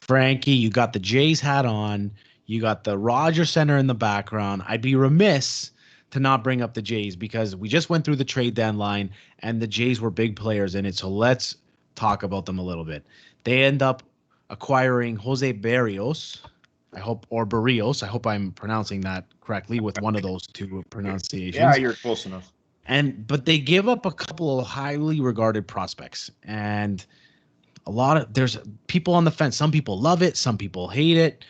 Frankie, you got the Jays hat on. You got the Rogers Center in the background. I'd be remiss to not bring up the Jays because we just went through the trade deadline and the Jays were big players in it. So let's talk about them a little bit. They end up acquiring Jose Berrios, I hope, or Barrios. I hope I'm pronouncing that correctly with one of those two Yeah, pronunciations. you're close enough. But they give up a couple of highly regarded prospects, and there's people on the fence. Some people love it, some people hate it.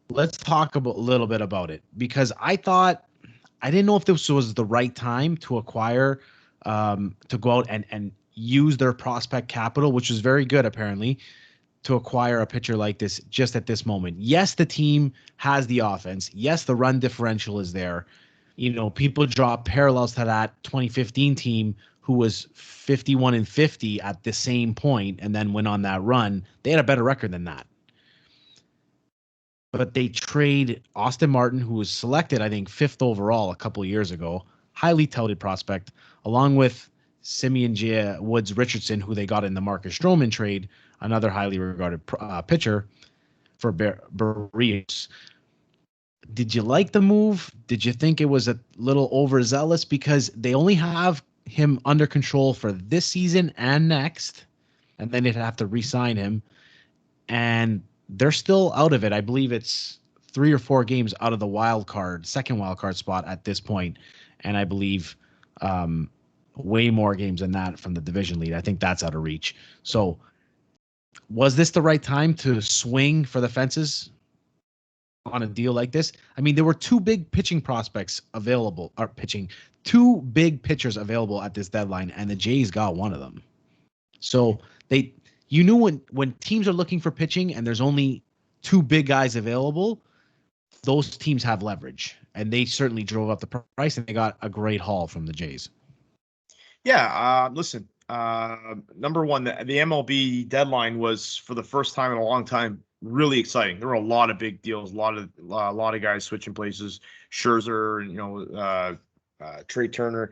Let's talk about a little bit about it because I didn't know if this was the right time to acquire, to go out and use their prospect capital, which is very good apparently, to acquire a pitcher like this just at this moment. Yes, the team has the offense. Yes, the run differential is there. People draw parallels to that 2015 team who was 51-50 at the same point and then went on that run. They had a better record than that. But they trade Austin Martin, who was selected, I think, fifth overall a couple of years ago, highly touted prospect, along with Simeon J. Woods Richardson, who they got in the Marcus Stroman trade, another highly regarded pitcher for Berrios. Did you like the move? Did you think it was a little overzealous because they only have him under control for this season and next, and then they'd have to re-sign him, and they're still out of it. I believe it's 3 or 4 games out of the second wild card spot at this point, and I believe way more games than that from the division lead. I think that's out of reach. So, was this the right time to swing for the fences on a deal like this? I mean, there were two big pitching prospects available, or two big pitchers available at this deadline, and the Jays got one of them. So you knew when teams are looking for pitching and there's only two big guys available, those teams have leverage, and they certainly drove up the price, and they got a great haul from the Jays. Yeah, listen, number one, the MLB deadline was, for the first time in a long time, really exciting. There were a lot of big deals, a lot of guys switching places. Scherzer, Trey Turner.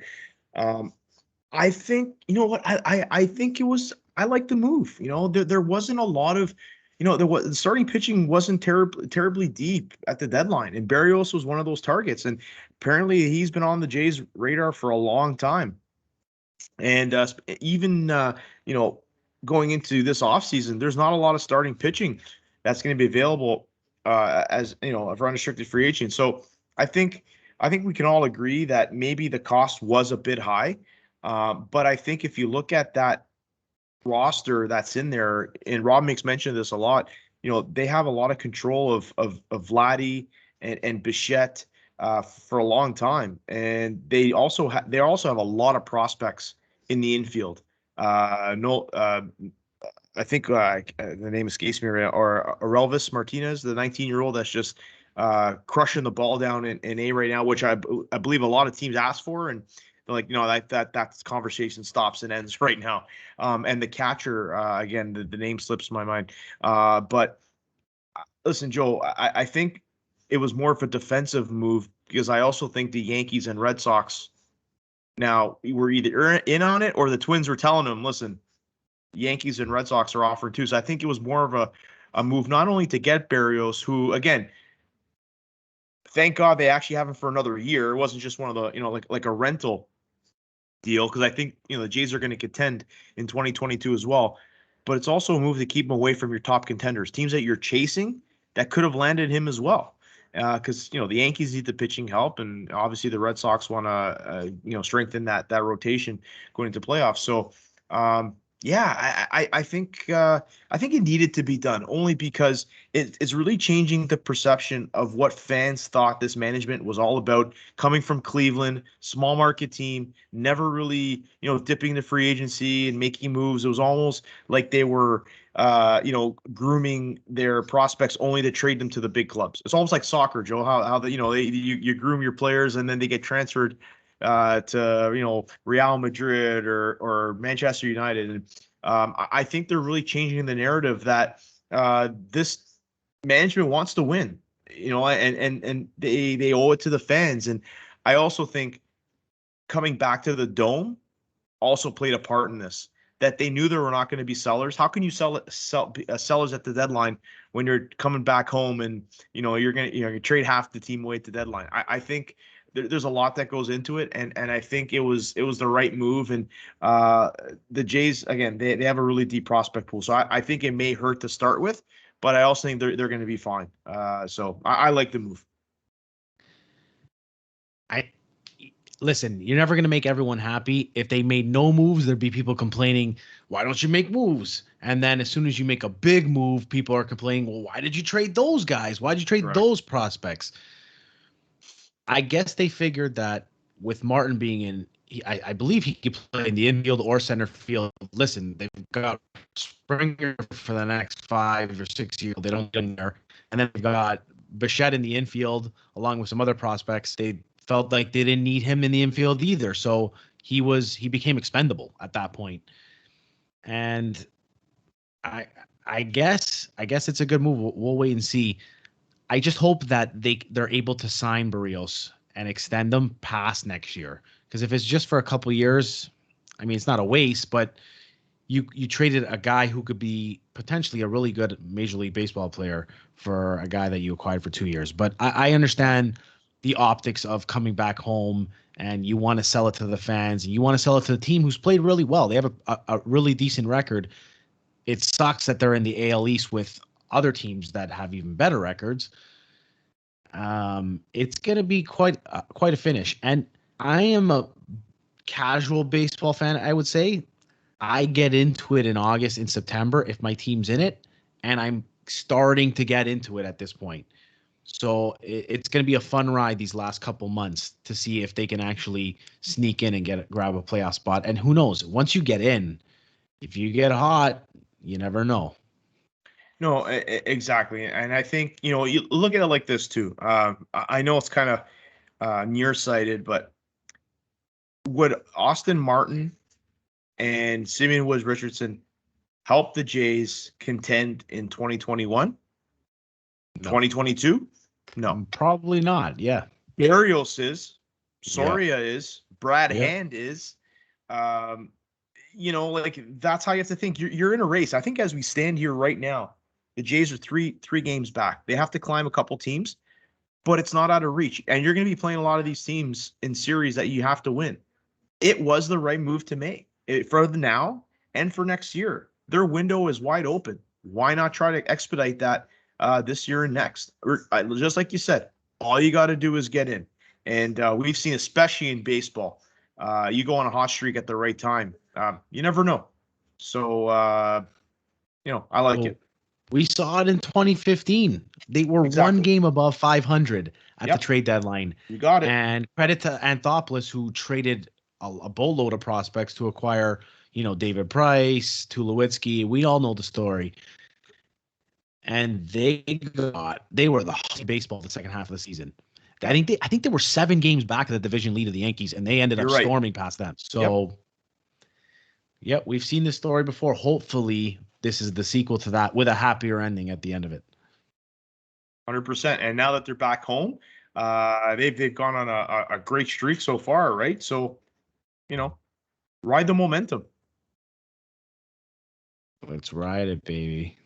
I think, you know what, I think it was. I like the move. There wasn't a lot of, the starting pitching wasn't terribly deep at the deadline, and Berrios was one of those targets, and apparently he's been on the Jays' radar for a long time. And even going into this offseason, there's not a lot of starting pitching that's going to be available as for unrestricted free agent. So I think we can all agree that maybe the cost was a bit high, but I think if you look at that roster that's in there, and Rob makes mention of this a lot, they have a lot of control of Vladdy and Bichette for a long time, and they also have a lot of prospects in the infield. No, I think the name escapes me right now, or Arelvis Martinez, the 19-year-old that's just crushing the ball down in A right now, which I believe a lot of teams ask for, and they're like, that conversation stops and ends right now. And the catcher, again, the name slips my mind. But listen, Joe, I think it was more of a defensive move because I also think the Yankees and Red Sox now were either in on it or the Twins were telling them, listen, Yankees and Red Sox are offering too. So I think it was more of a move not only to get Berrios, who, again, thank God they actually have him for another year. It wasn't just one of the, like a rental deal, because I think, the Jays are going to contend in 2022 as well. But it's also a move to keep him away from your top contenders, teams that you're chasing that could have landed him as well. Because the Yankees need the pitching help, and obviously the Red Sox want to strengthen that rotation going into playoffs. So yeah, I think it needed to be done, only because it's really changing the perception of what fans thought this management was all about. Coming from Cleveland, small market team, never really dipping the free agency and making moves. It was almost like they were grooming their prospects only to trade them to the big clubs. It's almost like soccer, Joe. How you groom your players and then they get transferred to Real Madrid or Manchester United. And I think they're really changing the narrative that this management wants to win, and they owe it to the fans. And I also think coming back to the Dome also played a part in this. that they knew there were not going to be sellers. How can you sell sellers at the deadline when you're coming back home and you're gonna you trade half the team away at the deadline? I think there's a lot that goes into it, and I think it was the right move. And the Jays, again, they have a really deep prospect pool, so I think it may hurt to start with, but I also think they're going to be fine. So I like the move. Listen, you're never going to make everyone happy. If they made no moves, there'd be people complaining, why don't you make moves? And then as soon as you make a big move, people are complaining, well, why did you trade those guys? Why did you trade those prospects? I guess they figured that with Martin being in, I believe he could play in the infield or center field. Listen, they've got Springer for the next 5 or 6 years. They don't get in there. And then they've got Bichette in the infield along with some other prospects. They felt like they didn't need him in the infield either. So he became expendable at that point. And I guess it's a good move. We'll wait and see. I just hope that they're able to sign Berrios and extend them past next year. Because if it's just for a couple years, I mean, it's not a waste, but you traded a guy who could be potentially a really good Major League Baseball player for a guy that you acquired for 2 years. But I understand the optics of coming back home, and you want to sell it to the fans, and you want to sell it to the team who's played really well. They have a really decent record. It sucks that they're in the AL East with other teams that have even better records. It's going to be quite a finish. And I am a casual baseball fan, I would say. I get into it in August and September if my team's in it, and I'm starting to get into it at this point. So it's going to be a fun ride these last couple months to see if they can actually sneak in and grab a playoff spot. And who knows? Once you get in, if you get hot, you never know. No, exactly. And I think, you look at it like this too. I know it's kind of nearsighted, but would Austin Martin and Simeon Woods Richardson help the Jays contend in 2021? 2022? No. Probably not. Yeah. Berrios is. Soria is. Brad Hand is. Like that's how you have to think. You're in a race. I think as we stand here right now, the Jays are three games back. They have to climb a couple teams, but it's not out of reach. And you're going to be playing a lot of these teams in series that you have to win. It was the right move to make for the now and for next year. Their window is wide open. Why not try to expedite that this year and next? Just like you said, all you got to do is get in. And we've seen, especially in baseball, you go on a hot streak at the right time. You never know. So, I like it. We saw it in 2015. They were one game above 500 at the trade deadline. You got it. And credit to Anthopoulos, who traded a boatload of prospects to acquire, David Price, Tulowitzki. We all know the story. And they were the hot baseball the second half of the season. I think they were 7 games back of the division lead of the Yankees, and they ended up storming past them. So, we've seen this story before. Hopefully, this is the sequel to that with a happier ending at the end of it. 100%. And now that they're back home, they've gone on a great streak so far, right? So, ride the momentum. Let's ride it, baby.